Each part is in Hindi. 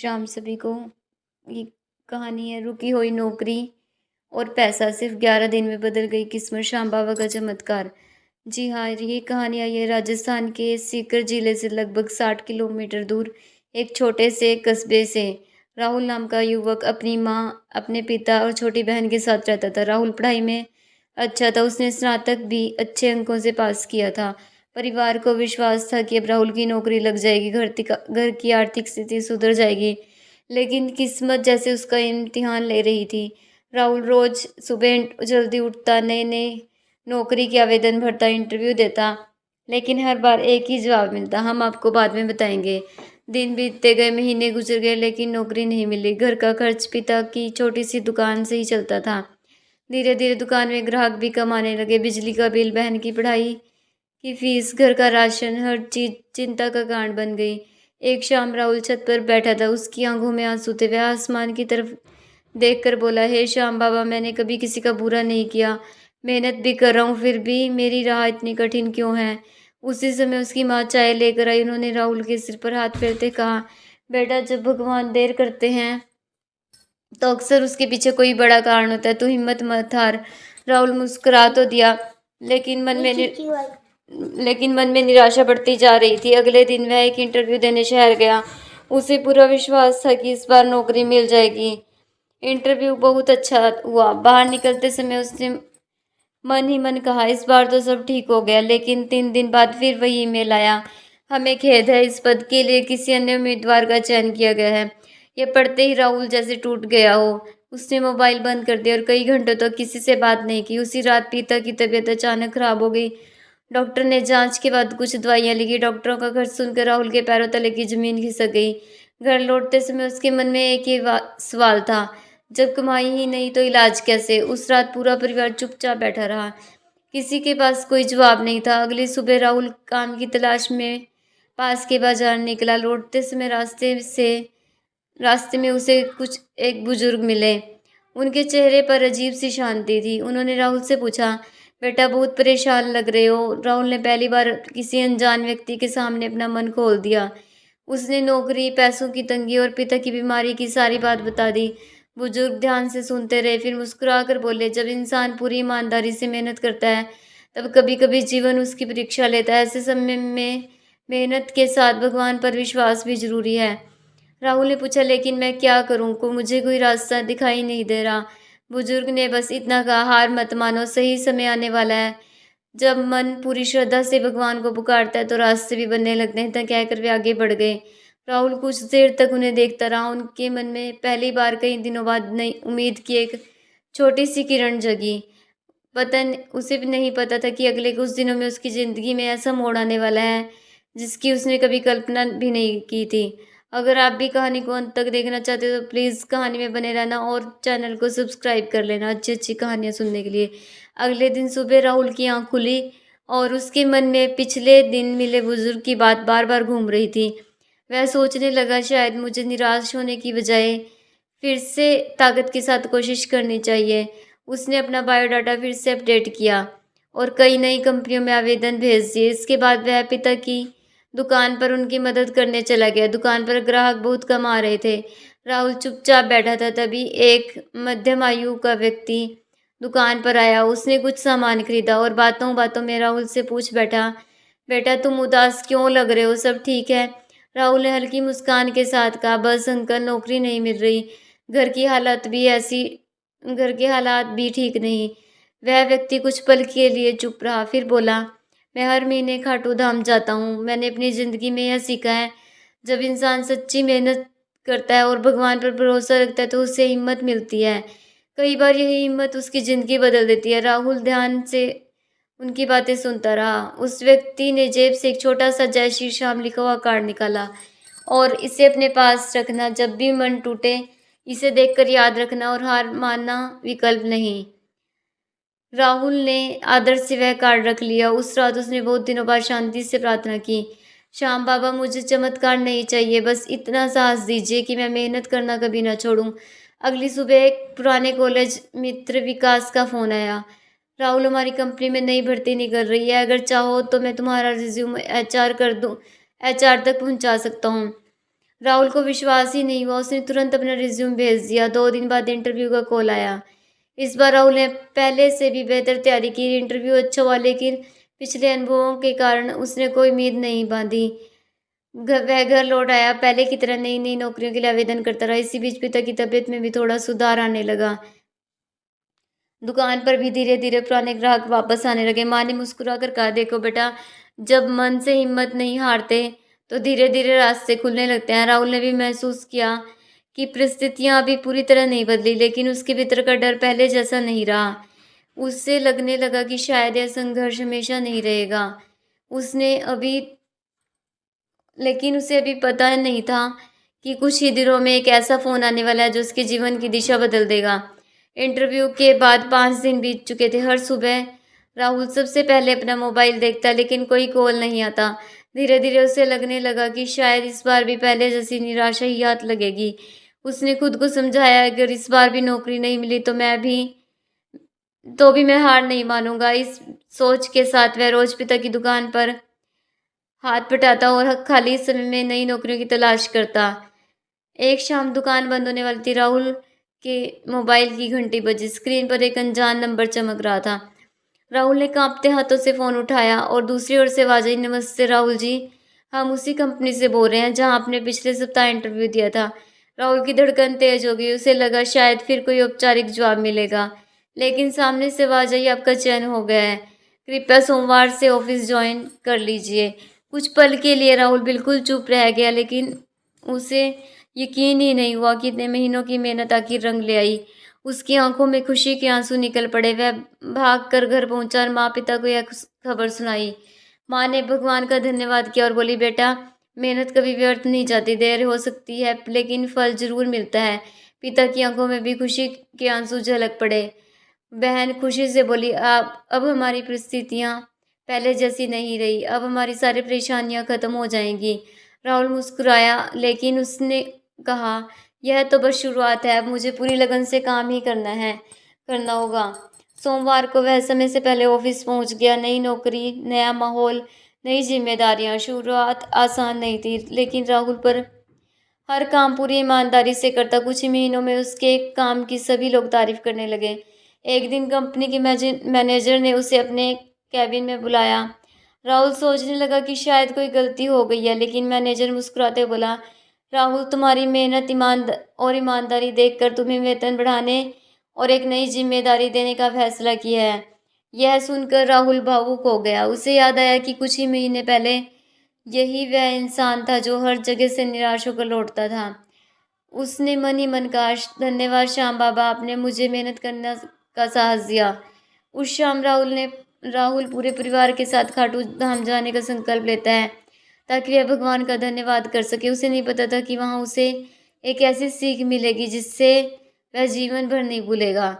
शाम सभी को। ये कहानी है रुकी हुई नौकरी और पैसा। सिर्फ 11 दिन में बदल गई किस्मत, श्याम बाबा का चमत्कार। जी हाँ, ये कहानी आई है राजस्थान के सीकर जिले से लगभग 60 किलोमीटर दूर एक छोटे से कस्बे से। राहुल नाम का युवक अपनी माँ, अपने पिता और छोटी बहन के साथ रहता था। राहुल पढ़ाई में अच्छा था, उसने स्नातक भी अच्छे अंकों से पास किया था। परिवार को विश्वास था कि अब राहुल की नौकरी लग जाएगी, घर की आर्थिक स्थिति सुधर जाएगी। लेकिन किस्मत जैसे उसका इम्तिहान ले रही थी। राहुल रोज सुबह जल्दी उठता, नए नए नौकरी के आवेदन भरता, इंटरव्यू देता, लेकिन हर बार एक ही जवाब मिलता, हम आपको बाद में बताएंगे। दिन बीतते गए, महीने गुजर गए, लेकिन नौकरी नहीं मिली। घर का खर्च पिता की छोटी सी दुकान से ही चलता था। धीरे धीरे दुकान में ग्राहक भी कम आने लगे। बिजली का बिल, बहन की पढ़ाई की फीस, घर का राशन, हर चीज चिंता का कारण बन गई। एक शाम राहुल छत पर बैठा था, उसकी आंखों में आंसू थे। वह आसमान की तरफ देखकर बोला, हे श्याम बाबा, मैंने कभी किसी का बुरा नहीं किया, मेहनत भी कर रहा हूँ, फिर भी मेरी राह इतनी कठिन क्यों है। उसी समय उसकी माँ चाय लेकर आई। उन्होंने राहुल के सिर पर हाथ फेरते कहा, बेटा, जब भगवान देर करते हैं तो अक्सर उसके पीछे कोई बड़ा कारण होता है, तू हिम्मत मत हार। राहुल मुस्कुरा तो दिया, लेकिन लेकिन मन में निराशा बढ़ती जा रही थी। अगले दिन वह एक इंटरव्यू देने शहर गया। उसे पूरा विश्वास था कि इस बार नौकरी मिल जाएगी। इंटरव्यू बहुत अच्छा हुआ। बाहर निकलते समय उसने मन ही मन कहा, इस बार तो सब ठीक हो गया। लेकिन 3 दिन बाद फिर वही ईमेल आया, हमें खेद है, इस पद के लिए किसी अन्य उम्मीदवार का चयन किया गया है। ये पढ़ते ही राहुल जैसे टूट गया हो। उसने मोबाइल बंद कर दिया और कई घंटों तक किसी से बात नहीं की। उसी रात पिता की तबीयत अचानक खराब हो गई। डॉक्टर ने जांच के बाद कुछ दवाइयां लिखी। डॉक्टरों का खर्च सुनकर राहुल के पैरों तले की जमीन खिसक गई। घर लौटते समय उसके मन में एक ही सवाल था, जब कमाई ही नहीं तो इलाज कैसे। उस रात पूरा परिवार चुपचाप बैठा रहा, किसी के पास कोई जवाब नहीं था। अगली सुबह राहुल काम की तलाश में पास के बाजार निकला। लौटते समय रास्ते में उसे कुछ एक बुजुर्ग मिले। उनके चेहरे पर अजीब सी शांति थी। उन्होंने राहुल से पूछा, बेटा, बहुत परेशान लग रहे हो। राहुल ने पहली बार किसी अनजान व्यक्ति के सामने अपना मन खोल दिया। उसने नौकरी, पैसों की तंगी और पिता की बीमारी की सारी बात बता दी। बुजुर्ग ध्यान से सुनते रहे, फिर मुस्कुरा कर बोले, जब इंसान पूरी ईमानदारी से मेहनत करता है, तब कभी कभी जीवन उसकी परीक्षा लेता है। ऐसे समय में मेहनत के साथ भगवान पर विश्वास भी जरूरी है। राहुल ने पूछा, लेकिन मैं क्या करूं, को मुझे कोई रास्ता दिखाई नहीं दे रहा। बुजुर्ग ने बस इतना कहा, हार मत मानो, सही समय आने वाला है। जब मन पूरी श्रद्धा से भगवान को पुकारता है तो रास्ते भी बनने लगते हैं। इतना कहकर वे आगे बढ़ गए। राहुल कुछ देर तक उन्हें देखता रहा। उनके मन में पहली बार कई दिनों बाद नई उम्मीद की एक छोटी सी किरण जगी। उसे भी नहीं पता था कि अगले कुछ दिनों में उसकी ज़िंदगी में ऐसा मोड़ आने वाला है जिसकी उसने कभी कल्पना भी नहीं की थी। अगर आप भी कहानी को अंत तक देखना चाहते हो तो प्लीज़ कहानी में बने रहना और चैनल को सब्सक्राइब कर लेना अच्छी अच्छी कहानियाँ सुनने के लिए। अगले दिन सुबह राहुल की आँख खुली और उसके मन में पिछले दिन मिले बुजुर्ग की बात बार बार घूम रही थी। वह सोचने लगा, शायद मुझे निराश होने की बजाय फिर से ताकत के साथ कोशिश करनी चाहिए। उसने अपना बायोडाटा फिर से अपडेट किया और कई नई कंपनियों में आवेदन भेज दिए। इसके बाद वह पिता की दुकान पर उनकी मदद करने चला गया। दुकान पर ग्राहक बहुत कम आ रहे थे। राहुल चुपचाप बैठा था। तभी एक मध्यम आयु का व्यक्ति दुकान पर आया। उसने कुछ सामान खरीदा और बातों बातों में राहुल से पूछ बैठा, बेटा, तुम उदास क्यों लग रहे हो, सब ठीक है। राहुल ने हल्की मुस्कान के साथ कहा, बस अंकल, नौकरी नहीं मिल रही, घर की हालत भी ऐसी घर के हालात भी ठीक नहीं। वह व्यक्ति कुछ पल के लिए चुप रहा, फिर बोला, मैं हर महीने खाटू धाम जाता हूँ। मैंने अपनी ज़िंदगी में यह सीखा है, जब इंसान सच्ची मेहनत करता है और भगवान पर भरोसा रखता है तो उसे हिम्मत मिलती है। कई बार यही हिम्मत उसकी ज़िंदगी बदल देती है। राहुल ध्यान से उनकी बातें सुनता रहा। उस व्यक्ति ने जेब से एक छोटा सा जय श्री श्याम लिखा हुआ कार्ड निकाला और इसे अपने पास रखना, जब भी मन टूटे इसे देखकर याद रखना और हार मानना विकल्प नहीं। राहुल ने आदर से वह कार्ड रख लिया। उस रात उसने बहुत दिनों बाद शांति से प्रार्थना की, श्याम बाबा, मुझे चमत्कार नहीं चाहिए, बस इतना साहस दीजिए कि मैं मेहनत करना कभी ना छोड़ूं। अगली सुबह एक पुराने कॉलेज मित्र विकास का फ़ोन आया, राहुल, हमारी कंपनी में नई भर्ती निकल रही है, अगर चाहो तो मैं तुम्हारा रिज्यूम एचआर तक पहुंचा सकता हूँ। राहुल को विश्वास ही नहीं हुआ। उसने तुरंत अपना रिज्यूम भेज दिया। 2 दिन बाद इंटरव्यू का कॉल आया। इस बार राहुल ने पहले से भी बेहतर तैयारी की। इंटरव्यू अच्छा हुआ, लेकिन पिछले अनुभवों के कारण उसने कोई उम्मीद नहीं बांधी। वह घर लौट आया, पहले की तरह नई नई नौकरियों के लिए आवेदन करता रहा। इसी बीच पिता की तबीयत में भी थोड़ा सुधार आने लगा। दुकान पर भी धीरे धीरे पुराने ग्राहक वापस आने लगे। माँ ने मुस्कुराकर कहा, देखो बेटा, जब मन से हिम्मत नहीं हारते तो धीरे धीरे रास्ते खुलने लगते हैं। राहुल ने भी महसूस किया कि परिस्थितियां अभी पूरी तरह नहीं बदली, लेकिन उसके भीतर का डर पहले जैसा नहीं रहा। उससे लगने लगा कि शायद यह संघर्ष हमेशा नहीं रहेगा। उसने अभी लेकिन उसे अभी पता नहीं था कि कुछ ही दिनों में एक ऐसा फ़ोन आने वाला है जो उसके जीवन की दिशा बदल देगा। इंटरव्यू के बाद 5 दिन बीत चुके थे। हर सुबह राहुल सबसे पहले अपना मोबाइल देखता, लेकिन कोई कॉल नहीं आता। धीरे धीरे उसे लगने लगा कि शायद इस बार भी पहले जैसी निराशा ही हाथ लगेगी। उसने खुद को समझाया, अगर इस बार भी नौकरी नहीं मिली तो भी मैं हार नहीं मानूंगा। इस सोच के साथ वह रोज पिता की दुकान पर हाथ बटाता और खाली समय में नई नौकरियों की तलाश करता। एक शाम दुकान बंद होने वाली थी। राहुल के मोबाइल की घंटी बजी। स्क्रीन पर एक अनजान नंबर चमक रहा था। राहुल ने कांपते हाथों से फ़ोन उठाया और दूसरी ओर से आवाज़ आई, नमस्ते राहुल जी, हम उसी कंपनी से बोल रहे हैं जहां आपने पिछले सप्ताह इंटरव्यू दिया था। राहुल की धड़कन तेज हो गई। उसे लगा शायद फिर कोई औपचारिक जवाब मिलेगा, लेकिन सामने से आवाज़ आई, आपका चयन हो गया है, कृपया सोमवार से ऑफिस ज्वाइन कर लीजिए। कुछ पल के लिए राहुल बिल्कुल चुप रह गया, लेकिन उसे यकीन ही नहीं हुआ कि इतने महीनों की मेहनत आखिर रंग ले आई। उसकी आंखों में खुशी के आंसू निकल पड़े। वह भाग कर घर पहुंचा और माँ पिता को यह खबर सुनाई। माँ ने भगवान का धन्यवाद किया और बोली, बेटा, मेहनत कभी व्यर्थ नहीं जाती। देर हो सकती है, लेकिन फल जरूर मिलता है। पिता की आंखों में भी खुशी के आंसू झलक पड़े। बहन खुशी से बोली, आप अब हमारी परिस्थितियाँ पहले जैसी नहीं रही। अब हमारी सारी परेशानियाँ खत्म हो जाएंगी। राहुल मुस्कुराया, लेकिन उसने कहा, यह तो बस शुरुआत है। अब मुझे पूरी लगन से काम ही करना होगा। सोमवार को वह समय से पहले ऑफिस पहुंच गया। नई नौकरी, नया माहौल, नई जिम्मेदारियां। शुरुआत आसान नहीं थी, लेकिन राहुल पर हर काम पूरी ईमानदारी से करता। कुछ ही महीनों में उसके काम की सभी लोग तारीफ करने लगे। एक दिन कंपनी की मैनेजर ने उसे अपने कैबिन में बुलाया। राहुल सोचने लगा कि शायद कोई गलती हो गई है, लेकिन मैनेजर मुस्कुराते हुए बोला, राहुल, तुम्हारी मेहनत ईमानदारी देखकर तुम्हें वेतन बढ़ाने और एक नई जिम्मेदारी देने का फैसला किया है। यह सुनकर राहुल भावुक हो गया। उसे याद आया कि कुछ ही महीने पहले यही वह इंसान था जो हर जगह से निराश होकर लौटता था। उसने मन ही मन कहा, धन्यवाद श्याम बाबा, आपने मुझे मेहनत करने का साहस दिया। उस शाम राहुल पूरे परिवार के साथ खाटू धाम जाने का संकल्प लेता है, ताकि वह भगवान का धन्यवाद कर सके। उसे नहीं पता था कि वहाँ उसे एक ऐसी सीख मिलेगी जिससे वह जीवन भर नहीं भूलेगा।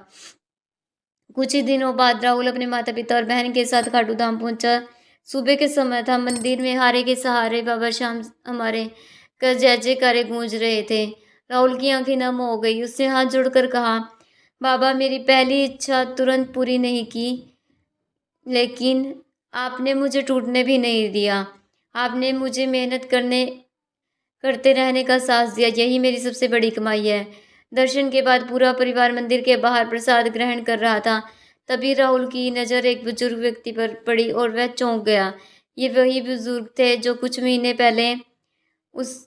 कुछ ही दिनों बाद राहुल अपने माता पिता और बहन के साथ खाटू धाम पहुंचा। सुबह के समय था। मंदिर में हारे के सहारे बाबा श्याम हमारे का जय जयकारे गूंज रहे थे। राहुल की आंखें नम हो गई। उसने हाथ जोड़कर कहा, बाबा, मेरी पहली इच्छा तुरंत पूरी नहीं की, लेकिन आपने मुझे टूटने भी नहीं दिया। आपने मुझे मेहनत करते रहने का साहस दिया। यही मेरी सबसे बड़ी कमाई है। दर्शन के बाद पूरा परिवार मंदिर के बाहर प्रसाद ग्रहण कर रहा था। तभी राहुल की नज़र एक बुजुर्ग व्यक्ति पर पड़ी और वह चौंक गया। ये वही बुजुर्ग थे जो कुछ महीने पहले उस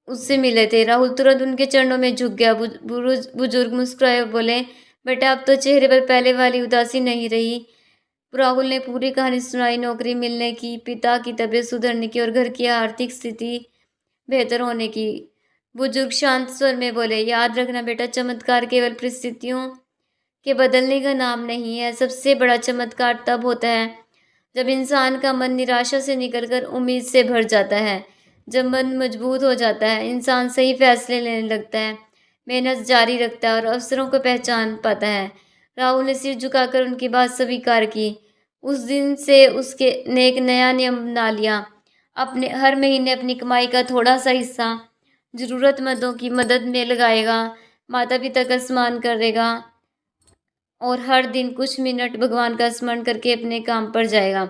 उससे मिले थे। राहुल तुरंत उनके चरणों में झुक गया। बुजुर्ग मुस्कुराए और बोले, बेटा, अब तो चेहरे पर पहले वाली उदासी नहीं रही। राहुल ने पूरी कहानी सुनाई, नौकरी मिलने की, पिता की तबीयत सुधरने की और घर की आर्थिक स्थिति बेहतर होने की। बुजुर्ग शांत स्वर में बोले, याद रखना बेटा, चमत्कार केवल परिस्थितियों के बदलने का नाम नहीं है। सबसे बड़ा चमत्कार तब होता है जब इंसान का मन निराशा से निकलकर उम्मीद से भर जाता है। जब मन मजबूत हो जाता है, इंसान सही फैसले लेने लगता है, मेहनत जारी रखता है और अवसरों को पहचान पाता है। राहुल ने सिर झुकाकर उनकी बात स्वीकार की। उस दिन से उसके ने एक नया नियम बना लिया, अपने हर महीने अपनी कमाई का थोड़ा सा हिस्सा ज़रूरतमंदों की मदद में लगाएगा, माता पिता का सम्मान करेगा और हर दिन कुछ मिनट भगवान का स्मरण करके अपने काम पर जाएगा।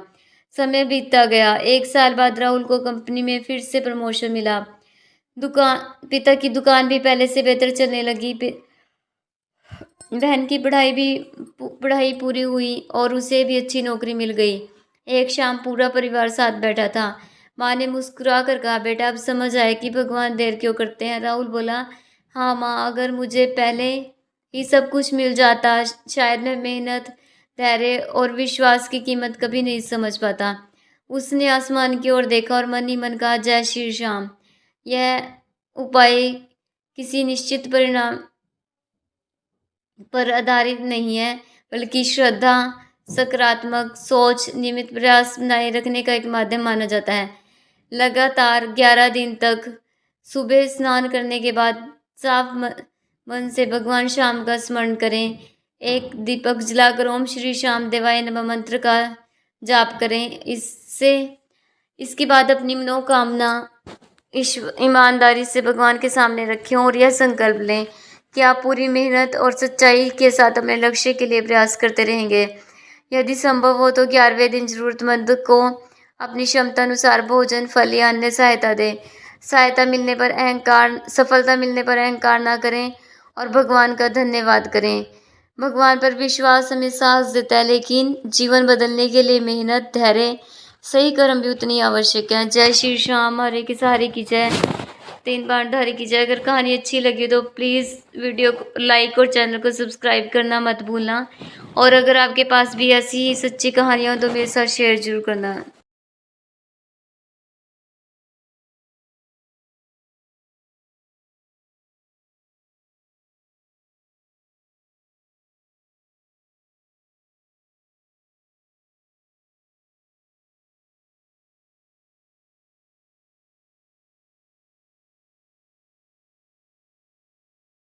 समय बीतता गया। 1 साल बाद राहुल को कंपनी में फिर से प्रमोशन मिला। पिता की दुकान भी पहले से बेहतर चलने लगी। बहन की पढ़ाई पूरी हुई और उसे भी अच्छी नौकरी मिल गई। एक शाम पूरा परिवार साथ बैठा था। माँ ने मुस्कुरा कर कहा, बेटा अब समझ आए कि भगवान देर क्यों करते हैं। राहुल बोला, हाँ माँ, अगर मुझे पहले ही सब कुछ मिल जाता शायद मैं मेहनत, धैर्य और विश्वास की कीमत कभी नहीं समझ पाता। उसने आसमान की ओर देखा और मन ही मन कहा, जय श्री श्याम। यह उपाय किसी निश्चित परिणाम पर आधारित नहीं है, बल्कि श्रद्धा, सकारात्मक सोच, नियमित प्रयास बनाए रखने का एक माध्यम माना जाता है। लगातार 11 दिन तक सुबह स्नान करने के बाद साफ मन से भगवान श्याम का स्मरण करें। एक दीपक जलाकर ओम श्री श्याम देवाय नमः मंत्र का जाप करें। इसके बाद अपनी मनोकामना ईमानदारी से भगवान के सामने रखें और यह संकल्प लें कि आप पूरी मेहनत और सच्चाई के साथ अपने लक्ष्य के लिए प्रयास करते रहेंगे। यदि संभव हो तो 11वें दिन जरूरतमंद को अपनी क्षमता अनुसार भोजन, फल या अन्य सहायता दें। सफलता मिलने पर अहंकार ना करें और भगवान का धन्यवाद करें। भगवान पर विश्वास हमें साहस देता है, लेकिन जीवन बदलने के लिए मेहनत, धैर्य, सही कर्म भी उतनी आवश्यक है। जय श्री श्याम। हरे की सहारे की जय। 3 बार धारे की जय। अगर कहानी अच्छी लगी तो प्लीज़ वीडियो को लाइक और चैनल को सब्सक्राइब करना मत भूलना। और अगर आपके पास भी ऐसी ही सच्ची कहानियाँ हो तो मेरे साथ शेयर जरूर करना।